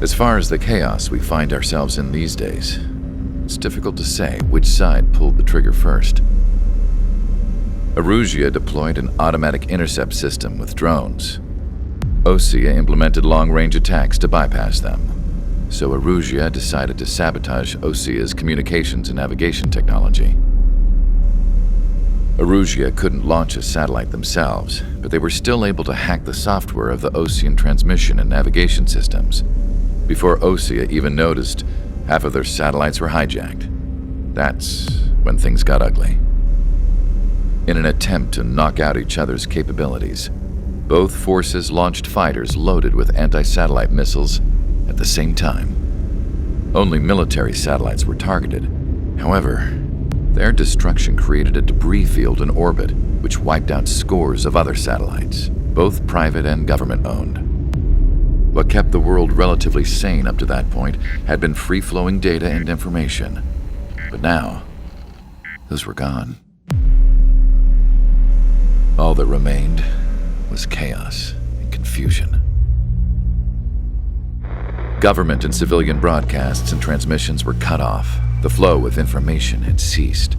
As far as the chaos we find ourselves in these days, it's difficult to say which side pulled the trigger first. Erusia deployed an automatic intercept system with drones. Osea implemented long-range attacks to bypass them. So Erusia decided to sabotage Osea's communications and navigation technology. Erusia couldn't launch a satellite themselves, but they were still able to hack the software of the Osean transmission and navigation systems. Before Osea even noticed, half of their satellites were hijacked. That's when things got ugly. In an attempt to knock out each other's capabilities, both forces launched fighters loaded with anti-satellite missiles at the same time. Only military satellites were targeted. However, their destruction created a debris field in orbit, which wiped out scores of other satellites, both private and government-owned. What kept the world relatively sane up to that point had been free-flowing data and information. But now, those were gone. All that remained was chaos and confusion. Government and civilian broadcasts and transmissions were cut off. The flow of information had ceased.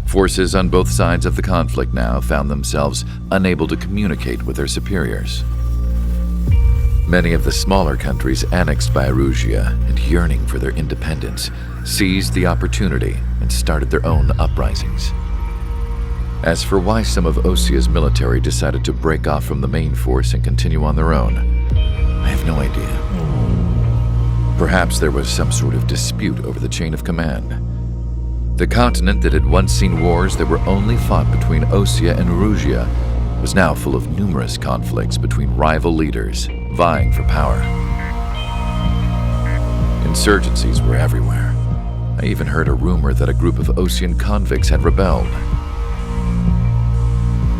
Forces on both sides of the conflict now found themselves unable to communicate with their superiors. Many of the smaller countries annexed by Erusia and yearning for their independence seized the opportunity and started their own uprisings. As for why some of Osea's military decided to break off from the main force and continue on their own, I have no idea. Perhaps there was some sort of dispute over the chain of command. The continent that had once seen wars that were only fought between Osea and Erusia was now full of numerous conflicts between rival leaders vying for power. Insurgencies were everywhere. I even heard a rumor that a group of Osean convicts had rebelled.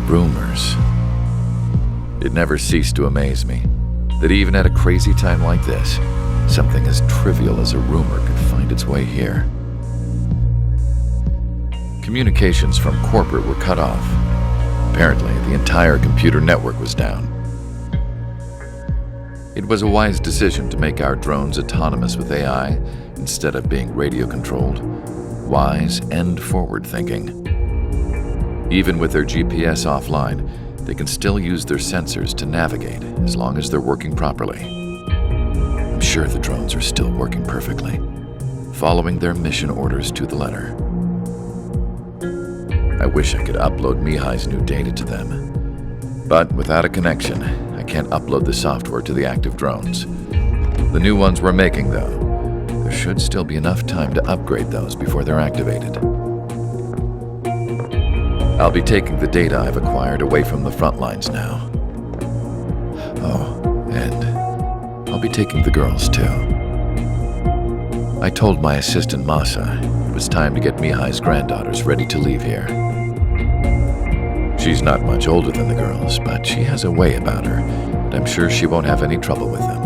Rumors. It never ceased to amaze me that even at a crazy time like this, something as trivial as a rumor could find its way here. Communications from corporate were cut off. Apparently, the entire computer network was down. It was a wise decision to make our drones autonomous with AI instead of being radio-controlled. Wise and forward-thinking. Even with their GPS offline, they can still use their sensors to navigate as long as they're working properly. I'm sure the drones are still working perfectly, following their mission orders to the letter. I wish I could upload Mihai's new data to them. But without a connection, I can't upload the software to the active drones. The new ones we're making, though, there should still be enough time to upgrade those before they're activated. I'll be taking the data I've acquired away from the front lines now. Oh, and I'll be taking the girls, too. I told my assistant Masa it was time to get Mihai's granddaughters ready to leave here. She's not much older than the girls, but she has a way about her, and I'm sure she won't have any trouble with them.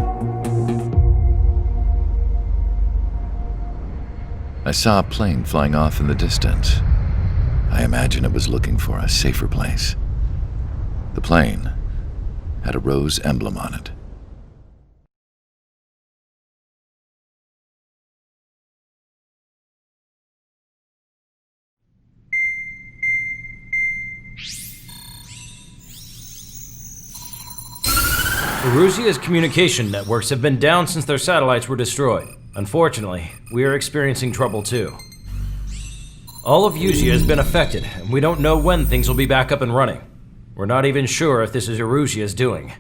I saw a plane flying off in the distance. I imagine it was looking for a safer place. The plane had a rose emblem on it. Erusia's communication networks have been down since their satellites were destroyed. Unfortunately, we are experiencing trouble too. All of Usia has been affected, and we don't know when things will be back up and running. We're not even sure if this is Erusia's doing.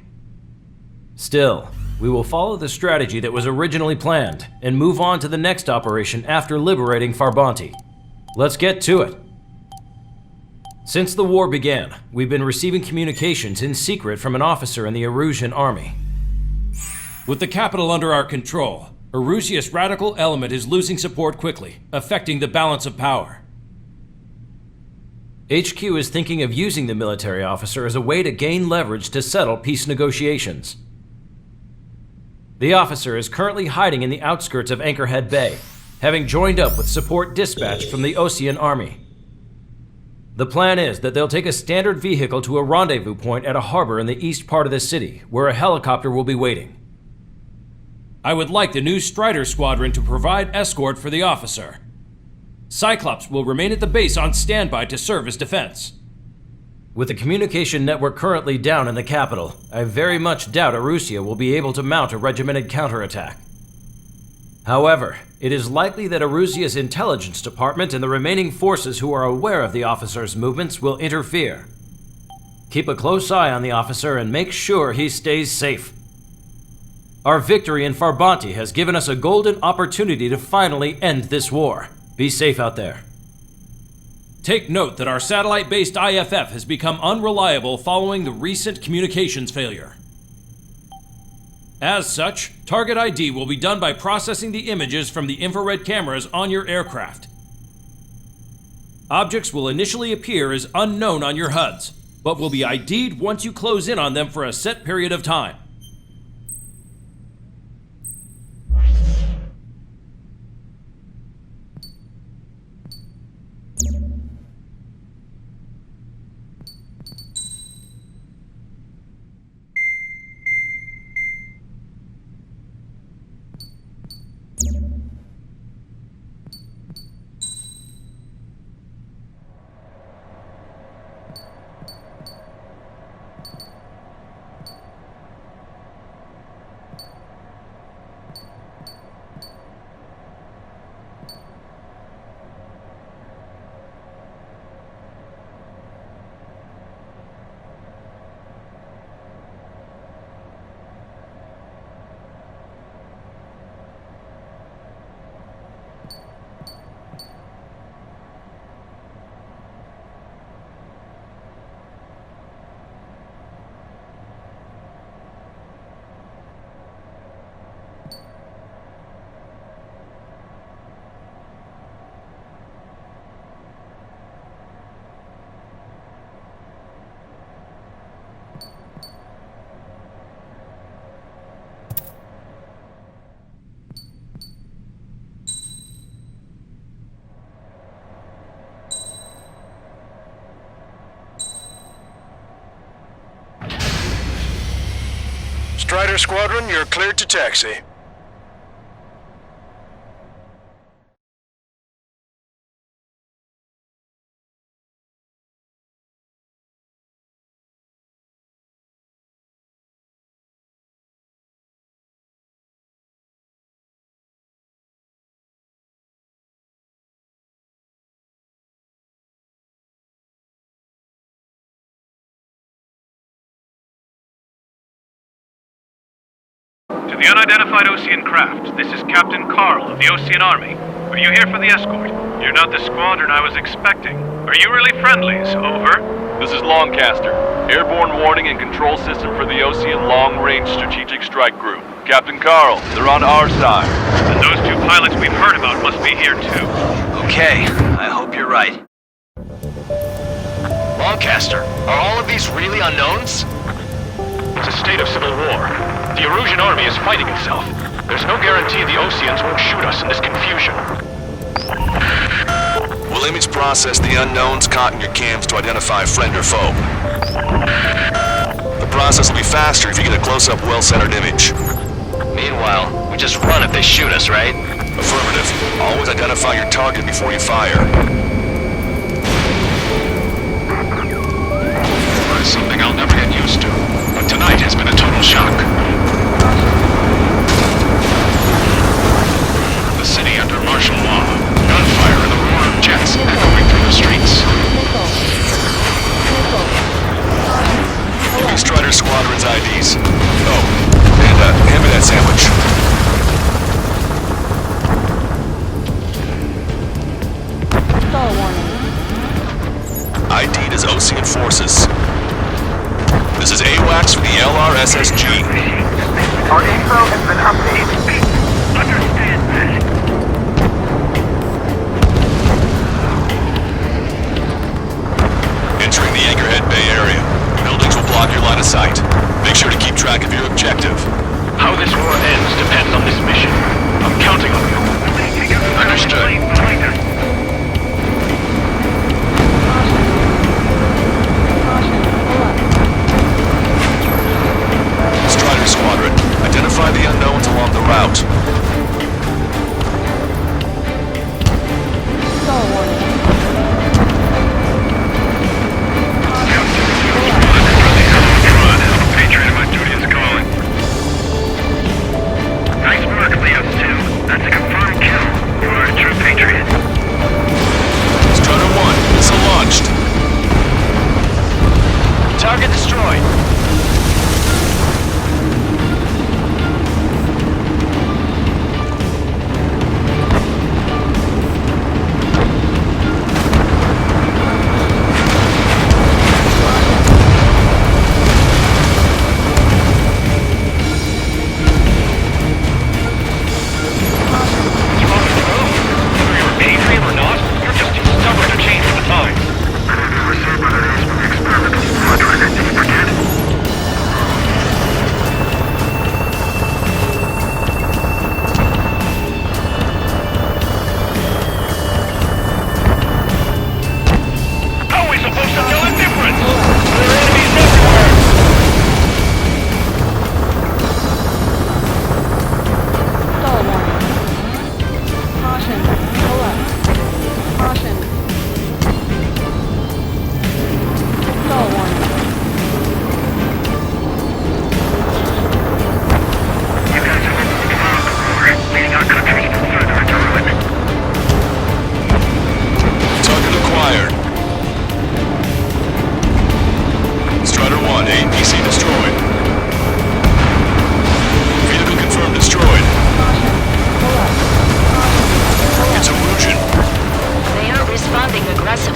Still, we will follow the strategy that was originally planned and move on to the next operation after liberating Farbanti. Let's get to it. Since the war began, we've been receiving communications in secret from an officer in the Erusian army. With the capital under our control, Erusia's radical element is losing support quickly, affecting the balance of power. HQ is thinking of using the military officer as a way to gain leverage to settle peace negotiations. The officer is currently hiding in the outskirts of Anchorhead Bay, having joined up with support dispatched from the Osean army. The plan is that they'll take a standard vehicle to a rendezvous point at a harbor in the east part of the city, where a helicopter will be waiting. I would like the new Strider Squadron to provide escort for the officer. Cyclops will remain at the base on standby to serve as defense. With the communication network currently down in the capital, I very much doubt Arusea will be able to mount a regimented counterattack. However, it is likely that Arusea's intelligence department and the remaining forces who are aware of the officer's movements will interfere. Keep a close eye on the officer and make sure he stays safe. Our victory in Farbanti has given us a golden opportunity to finally end this war. Be safe out there. Take note that our satellite-based IFF has become unreliable following the recent communications failure. As such, target ID will be done by processing the images from the infrared cameras on your aircraft. Objects will initially appear as unknown on your HUDs, but will be ID'd once you close in on them for a set period of time. Strider Squadron, you're cleared to taxi. To the unidentified Osean craft, this is Captain Carl of the Osean Army. Are you here for the escort? You're not the squadron I was expecting. Are you really friendlies? Over. This is Longcaster. Airborne warning and control system for the Osean Long-Range Strategic Strike Group. Captain Carl, they're on our side. And those two pilots we've heard about must be here too. Okay, I hope you're right. Longcaster, are all of these really unknowns? It's a state of civil war. The Erusian army is fighting itself. There's no guarantee the Oseans won't shoot us in this confusion. We'll image process the unknowns caught in your cams to identify friend or foe. The process will be faster if you get a close-up, well-centered image. Meanwhile, we just run if they shoot us, right? Affirmative. Always identify your target before you fire. It's something I'll never get used to. But tonight has been a total shock. The city under martial law. Gunfire and the roar of jets echoing through the streets. Give me Strider Squadron's IDs. Oh, and hand me that sandwich. ID'd as Osean forces. This is AWACS for the LRSSG. Our info has been updated. Understand that. Entering the Anchorhead Bay area. Buildings will block your line of sight. Make sure to keep track of your objective. How this war ends depends on this mission. I'm counting on you. Understood. Strider Squadron, identify the unknowns along the route.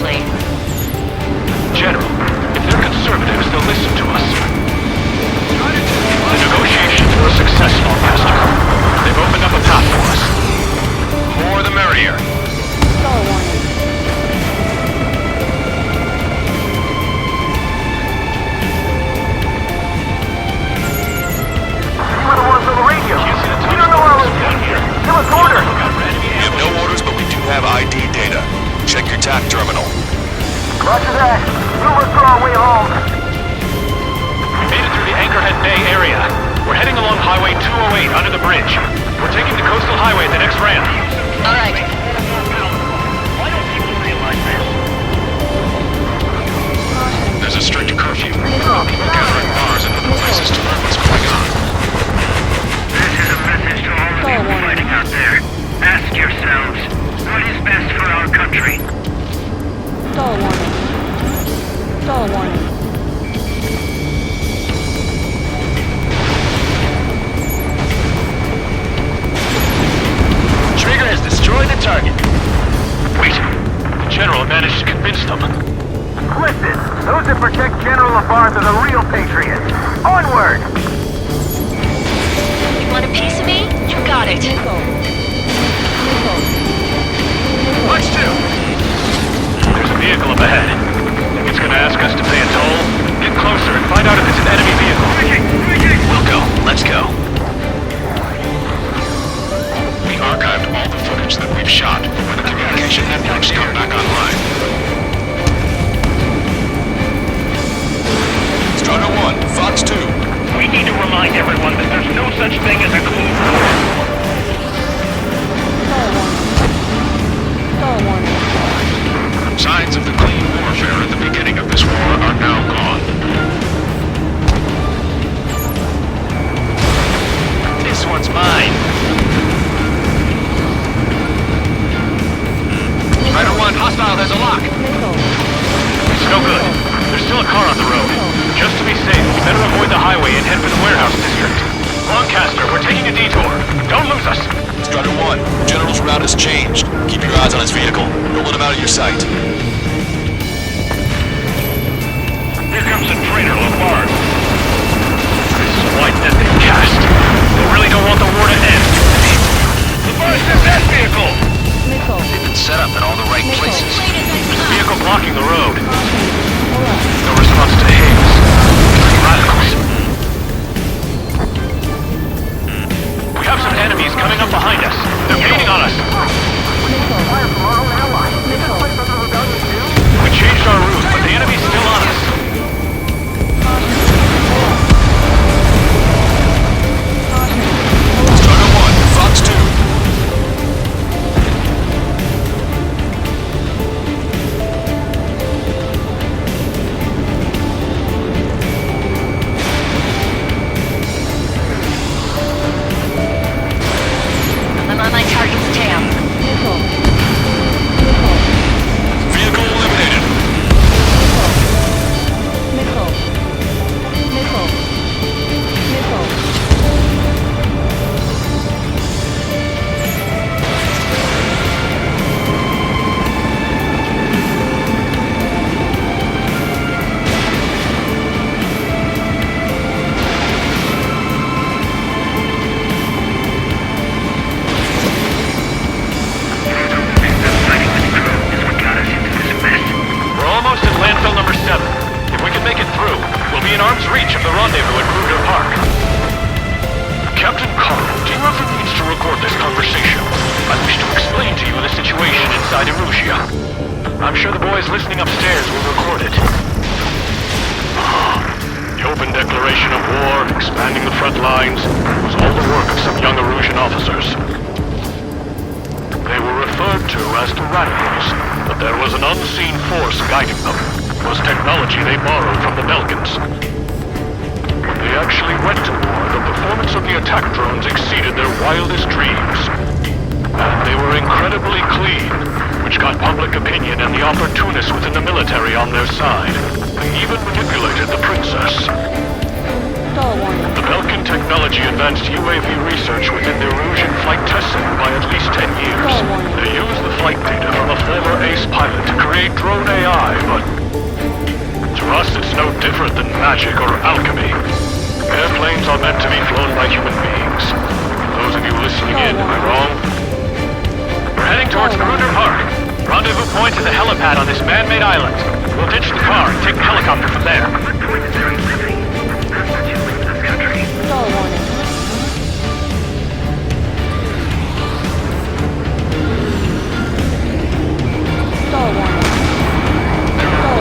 quickly. General, if they're conservatives, they'll listen to us. The negotiations were a success, Longcaster. They've opened up a path for us. More the merrier. You were the ones on the radio. We don't know how it's down here. Give us orders. We have no orders, but we do have ID data. Check your TAC terminal. Roger that. We'll withdraw our way home. We made it through the Anchorhead Bay area. We're heading along Highway 208 under the bridge. We're taking the coastal highway at the next ramp. All right. Why don't people realize this? There's a strict curfew. People gathering bars and other places to learn what's going on. This is a message to all of you fighting out there. Ask yourselves, what is best for our country? Trigger has destroyed the target. Wait, the General managed to convince them. Listen, those that protect General LaBarge are the real patriots. Onward! You want a piece of me? You got it. Let's do. There's a vehicle up ahead. It's gonna ask us to pay a toll. Get closer and find out if it's an enemy vehicle. We'll go. Let's go. We archived all the footage that we've shot when the communication networks come back online. Strider 1, Fox 2. We need to remind everyone that there's no such thing as a clean war. Signs of the clean warfare at the beginning of this war are now gone. This one's mine. Strider 1, hostile, there's a lock. It's no good. There's still a car on the road. Just to be safe, we better avoid the highway and head for the warehouse district. Lancaster, we're taking a detour. Don't lose us. Strider 1, General's route has changed. Keep your eyes on his vehicle. Don't let him out of your sight. Here comes the traitor, LaBarge. This is white that they've cast. They really don't want the war to end. LaBarge, there's that vehicle! They've been set up in all the right places. Vehicle blocking the road. No response to haze. Radicals. We have some enemies coming up behind us. They're gaining on us. We changed our route, but the enemy's still on us. Strider 1, Fox 2. I'm on my target's tail. Vehicle eliminated. We're almost at landfill number 7. If we can make it through, we'll be in arm's reach of the rendezvous at Kruger Park. Captain Carl, do you have the means to record this conversation? I wish to explain to you the situation inside Erusia. I'm sure the boys listening upstairs will record it. The open declaration of war, expanding the front lines, was all the work of some young Erusian officers. They were referred to as the radicals, but there was an unseen force guiding them. It was technology they borrowed from the Belgans. When they actually went to war, the performance of the attack drones exceeded their wildest dreams. And they were incredibly clean, which got public opinion and the opportunists within the military on their side. They even manipulated the princess. The Belkin technology advanced UAV research within the Erusian flight test center by at least 10 years. They used the flight data from a former ace pilot to create drone AI, but to us it's no different than magic or alchemy. Airplanes are meant to be flown by human beings. Those of you listening in, am I wrong? We're heading towards Gruner Park. Rendezvous point is a helipad on this man-made island. We'll ditch the car and take the helicopter from there.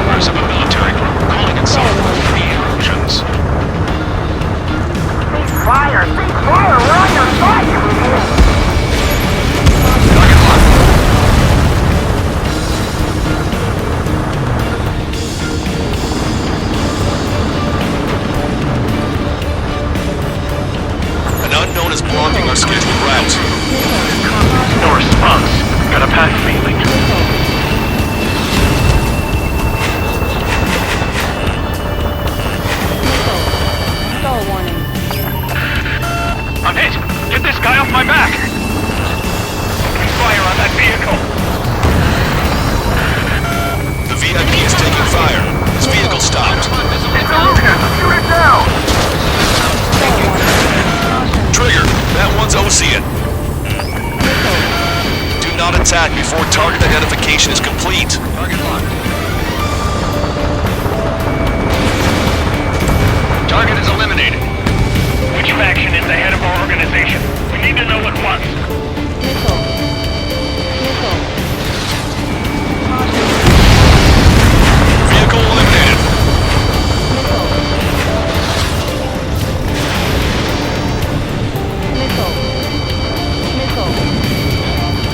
Members of a military group calling itself the Free Erusians. Fire! See fire! We're on your side, you fool! Target locked. An unknown is blocking our scheduled route. No response. Got a bad feeling. I'm hit! Get this guy off my back! Fire on that vehicle! The VIP is taking fire. His vehicle stopped. It's Erusian! Shoot it down! Trigger, that one's Ocean. Do not attack before target identification is complete. Target locked. Target is eliminated. Which faction is the head of our organization? We need to know at once. Vehicle eliminated.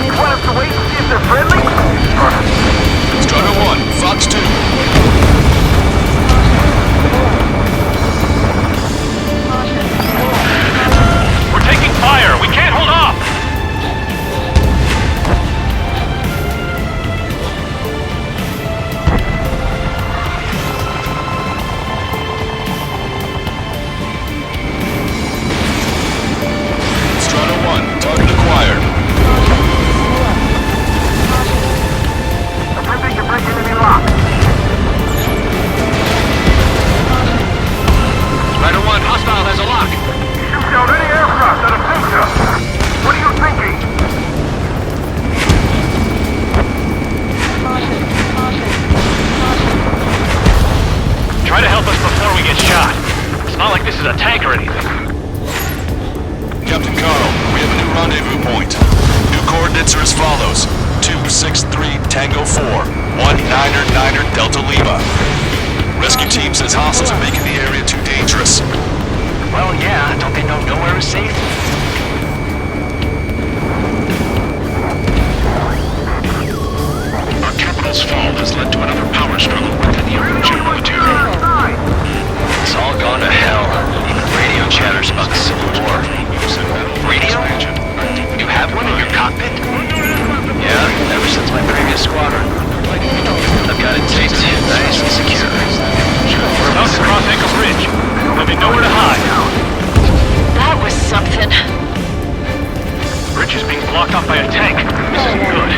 You want us to wait and see if they're friendly? Strider 1, Fox 2. We're taking fire! We can't hold off! Strider 1, target acquired. Attempting to break enemy lock. Rider 1, hostile has a lock. Shoot down any aircraft that attempts us. What are you thinking? Try to help us before we get shot. It's not like this is a tank or anything. Captain Carl, we have a new rendezvous point. New coordinates are as follows. 263 Tango 4, 199er Delta Lima. Rescue team says hostiles are making the area too dangerous. Well, yeah, don't they know nowhere is safe? Our capital's fall has led to another power struggle within the Erusian military. It's all gone to hell. Even radio chatters about the Civil War. Radio? You have one in your cockpit? Yeah, ever since my previous squadron. I've got it taped nice and secure. We're about to cross Ankle Ridge. There'll be nowhere to hide. That was something. Bridge is being blocked off by a tank. This isn't good.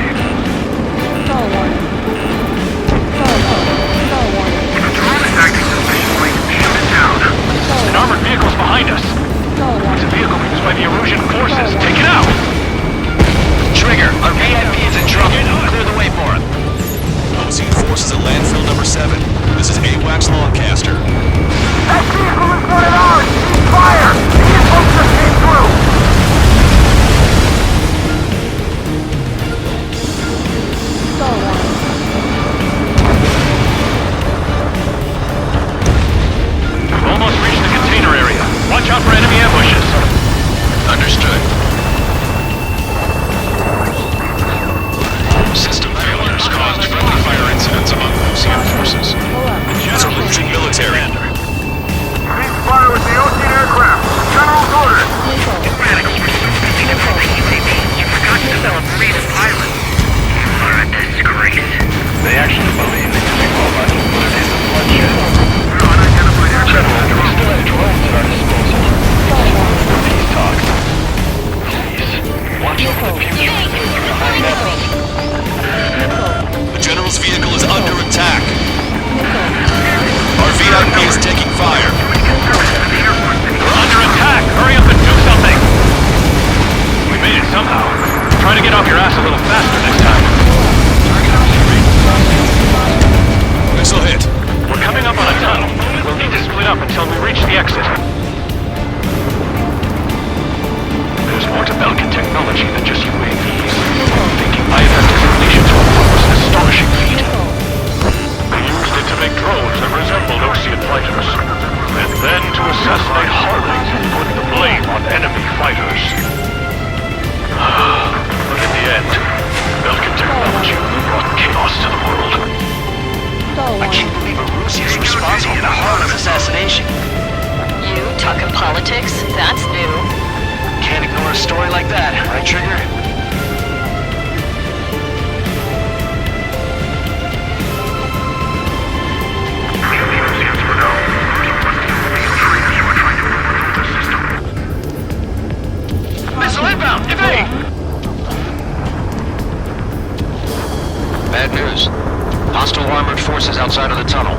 An armored vehicle's behind us. It's a vehicle used by the Erusian forces. Take it out! Trigger, our VIP is in trouble. Clear the way for him. Opposing forces at landfill number 7. This is AWACS Lancaster. That vehicle is one of ours! Cease fire! These folks just came through! We've almost reached the container area. Watch out for enemy ambushes. Understood. System failures caused friendly fire incidents among Ocean forces. It's Erusian military. Cease fire with the Ocean aircraft! story like that, right, Trigger? Missile inbound! Evade! Bad news. Hostile armored forces outside of the tunnel.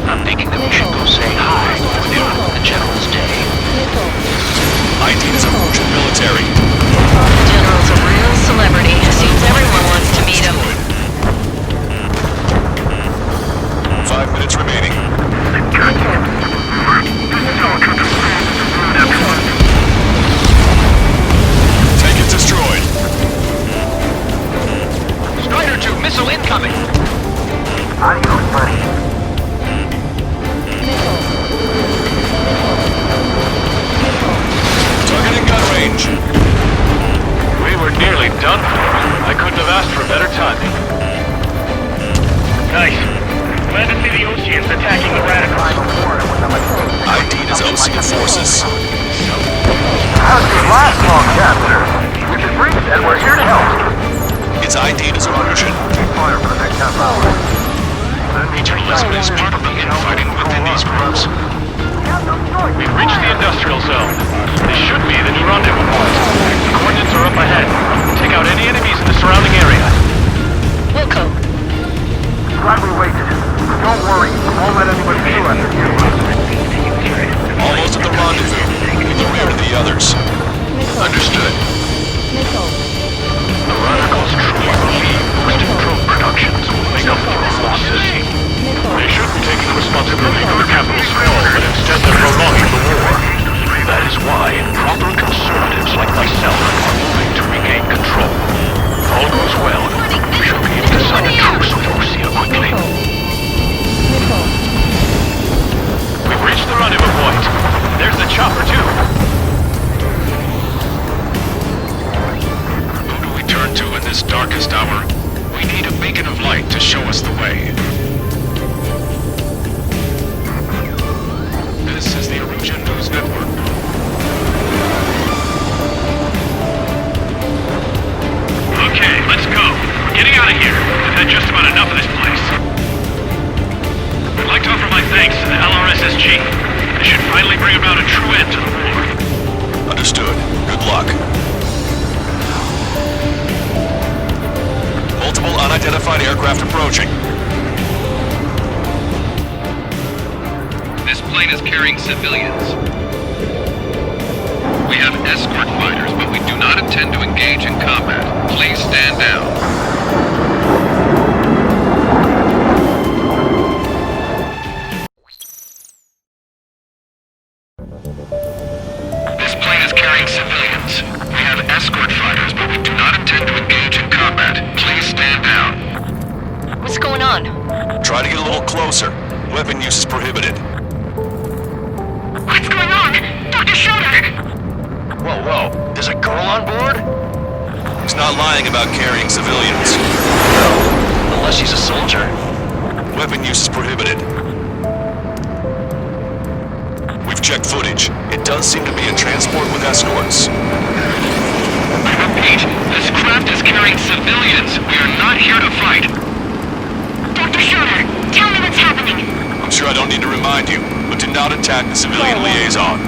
I'm thinking that we should go say hi to the General's day. ID is a Russian military. The General's a real celebrity. Seems everyone wants to meet him. 5 minutes remaining. Tank is destroyed. Strider 2, missile incoming! Adios, buddy. Target in gun range. We were nearly done for. I couldn't have asked for better timing. Nice. Glad to see the Oceans attacking the radicals. ID is Ocean forces. How's your last long chapter? We can breathe and we're here to help. It's ID as a Russian. Fire for the next half hour. Major Lisbon is part of the infighting within these groups. We've reached the industrial zone. This should be the new rendezvous point. The coordinates are up ahead. Take out any enemies in the surrounding area. Wilco. Glad we waited. Don't worry, we won't let anybody through after you. Almost at the rendezvous. In the rear of the others. Understood. The radicals truly believe Western drone productions will make up for our losses. They shouldn't be taking responsibility for the capital's fall, but instead they're prolonging the war. That is why proper conservatives like myself are moving to regain control. If all goes well, we shall be able to sign a truce with Russia quickly. We've reached the rendezvous point. There's the chopper, too. Who do we turn to in this darkest hour? We need a beacon of light to show us the way. This is the Erosion News Network. Okay, let's go. We're getting out of here. We've had just about enough of this place. I'd like to offer my thanks to the LRSSG. This should finally bring about a true end to the war. Understood. Good luck. Multiple unidentified aircraft approaching. This plane is carrying civilians. We have escort fighters, but we do not intend to engage in combat. Please stand down. This plane is carrying civilians. We have escort fighters, but we do not intend to engage in combat. Please stand down. What's going on? Try to get a little closer. Weapon use is prohibited. What's going on? Dr. Schroeder! Whoa, whoa. There's a girl on board? He's not lying about carrying civilians. Unless she's a soldier. Weapon use is prohibited. We've checked footage. It does seem to be a transport with escorts. I repeat, this craft is carrying civilians. We are not here to fight. Dr. Schroeder, tell me what's happening. I'm sure I don't need to remind you, but do not attack the civilian liaison.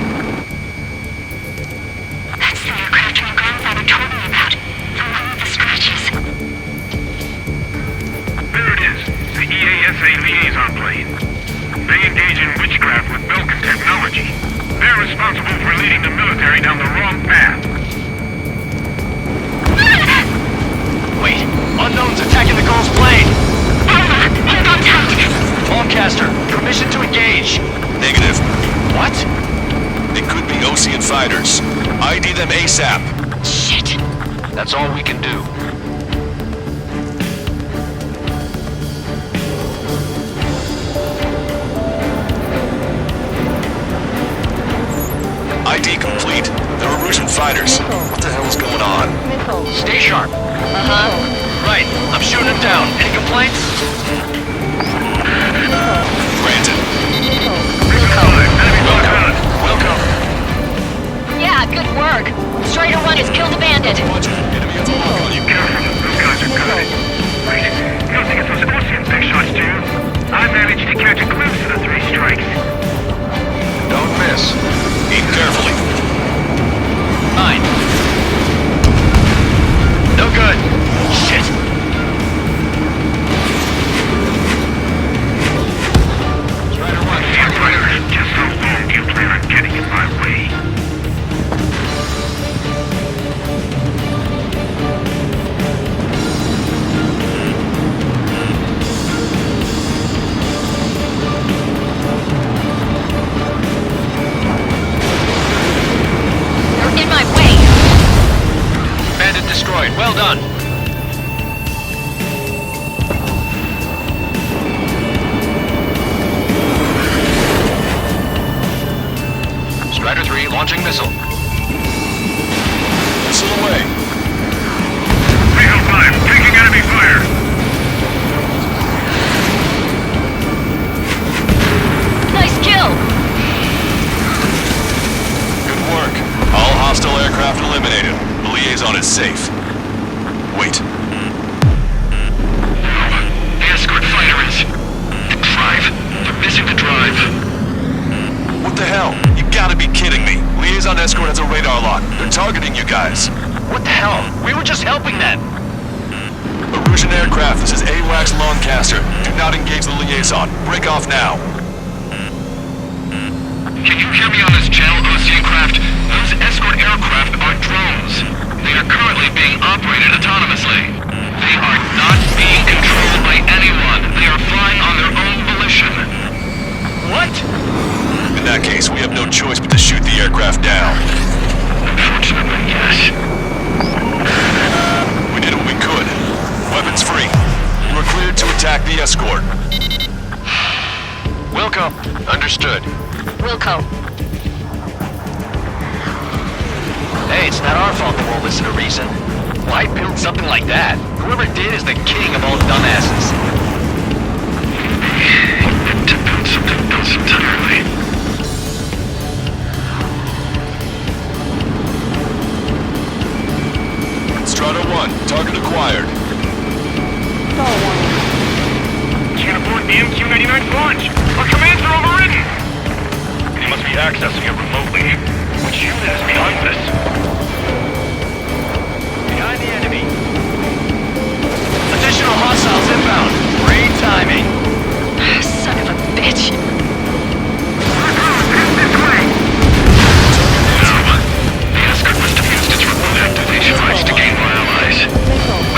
That's the aircraft my grandfather told me about. The one with the scratches. There it is. The EASA liaison plane. They engage in witchcraft with Belkin technology. They're responsible for leading the military down the wrong path. Wait, unknown's attacking the girl's plane! Alma, hold on tight. Longcaster, permission to engage. Negative. What? They could be Ocean fighters. ID them ASAP. Shit. That's all we can do. ID complete. They're Erosion fighters. What the hell is going on? Stay sharp. Right, I'm shooting him down. Any complaints? Granted. Enemy locked on. Welcome. Yeah, good work. Strider 1 has killed a Launching missile. Missile away. Eagle 5, taking enemy fire. Nice kill! Good work. All hostile aircraft eliminated. The liaison is safe. Wait. The escort fighter is... The drive. They're missing the drive. What the hell? You gotta be kidding me. Liaison escort has a radar lock. They're targeting you guys. What the hell? We were just helping them. Erusian aircraft, this is AWACS Lancaster. Do not engage the liaison. Break off now. Can you hear me on this channel, Ocean craft? Those escort aircraft are drones. They are currently being operated autonomously. They are not being controlled by anyone. They are flying on their own volition. What? In that case, we have no choice but to shoot the aircraft down. Unfortunately, yes. We did what we could. Weapons free. You are cleared to attack the escort. Wilco. Understood. Wilco. Hey, it's not our fault they won't listen to reason. Why build something like that? Whoever did is the king of all dumbasses. To build something else entirely. Strata 1, target acquired. Can't afford the MQ-99's launch. Our commands are overridden. They must be accessing it remotely. Which unit is behind this? Behind the enemy. Additional hostiles inbound. Great timing. Son of a bitch. The escort must have used its remote activation rights to gain more allies. Clever.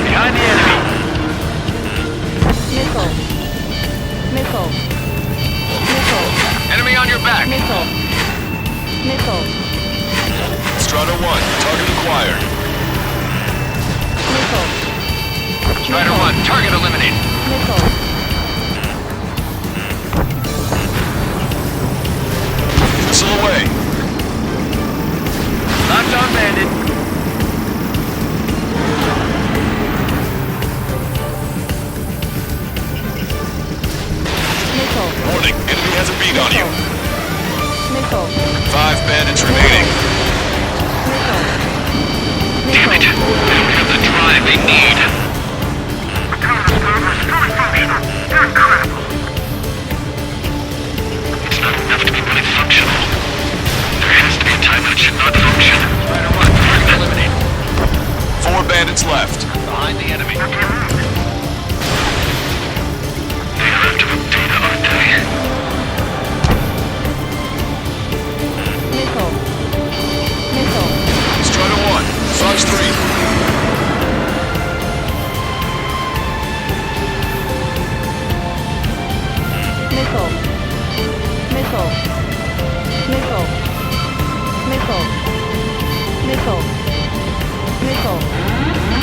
Behind the enemy. Enemy on your back. Strata 1, target acquired. Strider 1, target eliminated. Missile away. Locked on bandit. Warning, enemy has a bead on you. 5 bandits remaining. Damn it. They don't have the drive they need. The counter-scrubber is fully functional. You're incredible. It's not enough to be fully functional. There has to be a time when it should not function. Strider 1, target eliminated. 4 bandits left. Behind the enemy. They are after the data, aren't they? Strata 1, Fox 3.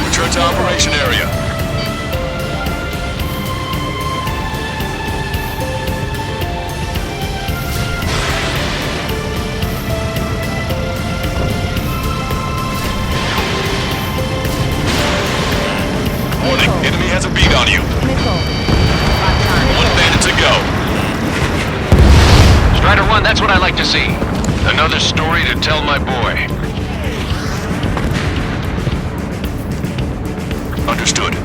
Return to operation area. Warning, enemy has a bead on you. 1 bandit to go. Strider 1, that's what I like to see. Another story to tell my boy. Understood.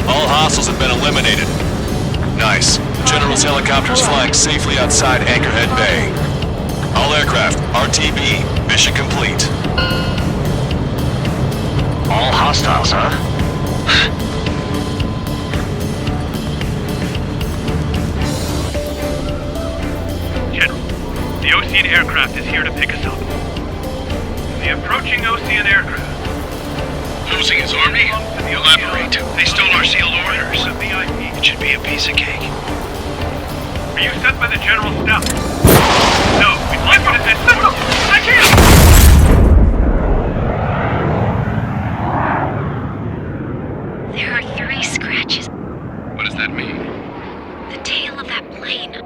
All hostiles have been eliminated. Nice. General's helicopter is flying safely outside Anchorhead Bay. All aircraft, RTB, mission complete. All hostiles, huh? General, the Ocean aircraft is here to pick us up. The approaching Ocean aircraft. Losing his army? Elaborate. They stole our sealed orders. It should be a piece of cake. Are you sent by the General's staff? No, we'd like you to send someone. I can't! There are 3 scratches. What does that mean? The tail of that plane.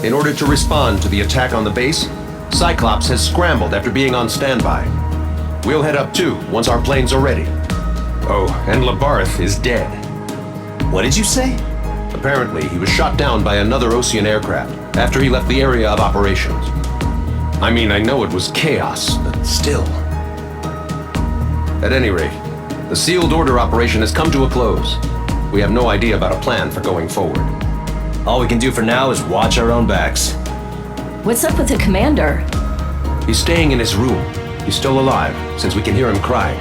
In order to respond to the attack on the base, Cyclops has scrambled after being on standby. We'll head up too once our planes are ready. Oh, and Labarth is dead. What did you say? Apparently, he was shot down by another Ocean aircraft after he left the area of operations. I mean, I know it was chaos, but still. At any rate, the sealed order operation has come to a close. We have no idea about a plan for going forward. All we can do for now is watch our own backs. What's up with the commander? He's staying in his room. He's still alive, since we can hear him cry.